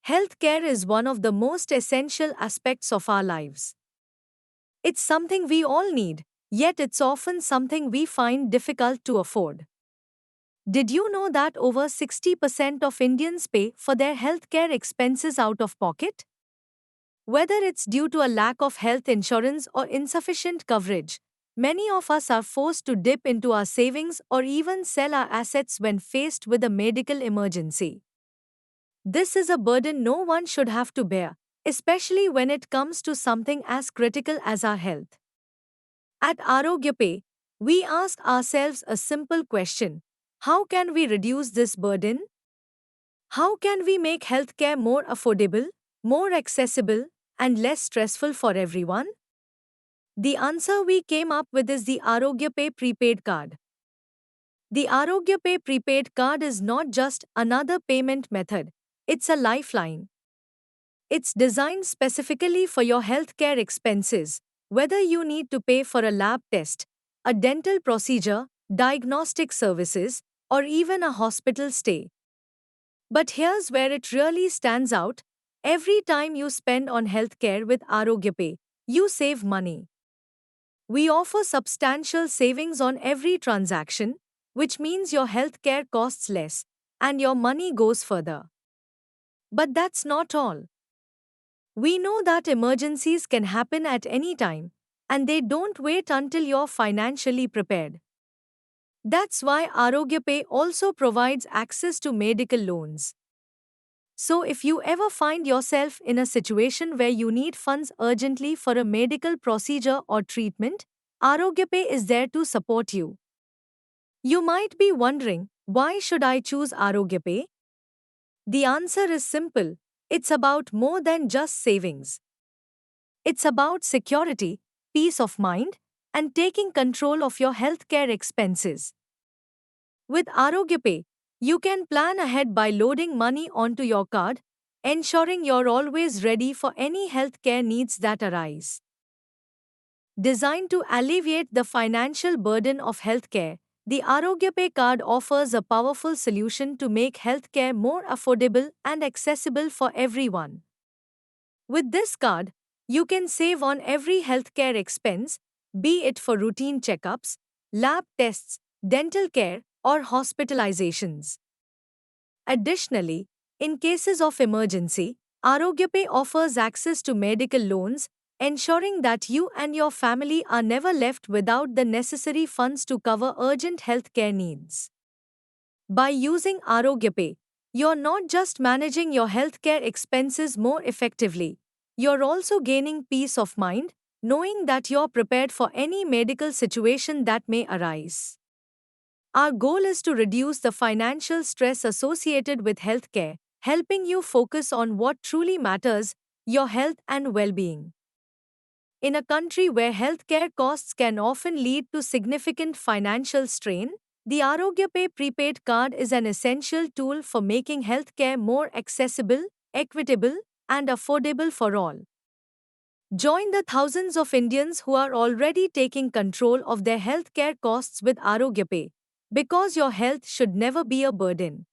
Healthcare is one of the most essential aspects of our lives. It's something we all need, yet it's often something we find difficult to afford. Did you know that over 60% of Indians pay for their healthcare expenses out of pocket? Whether it's due to a lack of health insurance or insufficient coverage, many of us are forced to dip into our savings or even sell our assets when faced with a medical emergency. This is a burden no one should have to bear, especially when it comes to something as critical as our health. At ArogyaPay, we ask ourselves a simple question: how can we reduce this burden? How can we make healthcare more affordable, more accessible, and less stressful for everyone? The answer we came up with is the ArogyaPay prepaid card. The ArogyaPay prepaid card is not just another payment method, it's a lifeline. It's designed specifically for your healthcare expenses, whether you need to pay for a lab test, a dental procedure, diagnostic services, or even a hospital stay. But here's where it really stands out: every time you spend on healthcare with ArogyaPay, you save money. We offer substantial savings on every transaction, which means your healthcare costs less and your money goes further. But that's not all. We know that emergencies can happen at any time, and they don't wait until you're financially prepared. That's why ArogyaPay also provides access to medical loans. So if you ever find yourself in a situation where you need funds urgently for a medical procedure or treatment, ArogyaPay is there to support you. You might be wondering, why should I choose ArogyaPay? The answer is simple: it's about more than just savings. It's about security, peace of mind, and taking control of your healthcare expenses. With ArogyaPay, you can plan ahead by loading money onto your card, ensuring you're always ready for any healthcare needs that arise. Designed to alleviate the financial burden of healthcare, the ArogyaPay card offers a powerful solution to make healthcare more affordable and accessible for everyone. With this card, you can save on every healthcare expense, be it for routine checkups, lab tests, dental care, or hospitalizations. Additionally, in cases of emergency, ArogyaPay offers access to medical loans, ensuring that you and your family are never left without the necessary funds to cover urgent healthcare needs. By using ArogyaPay, you're not just managing your healthcare expenses more effectively, you're also gaining peace of mind, knowing that you're prepared for any medical situation that may arise. Our goal is to reduce the financial stress associated with healthcare, helping you focus on what truly matters: your health and well being. In a country where healthcare costs can often lead to significant financial strain, the ArogyaPay prepaid card is an essential tool for making healthcare more accessible, equitable, and affordable for all. Join the thousands of Indians who are already taking control of their healthcare costs with ArogyaPay, because your health should never be a burden.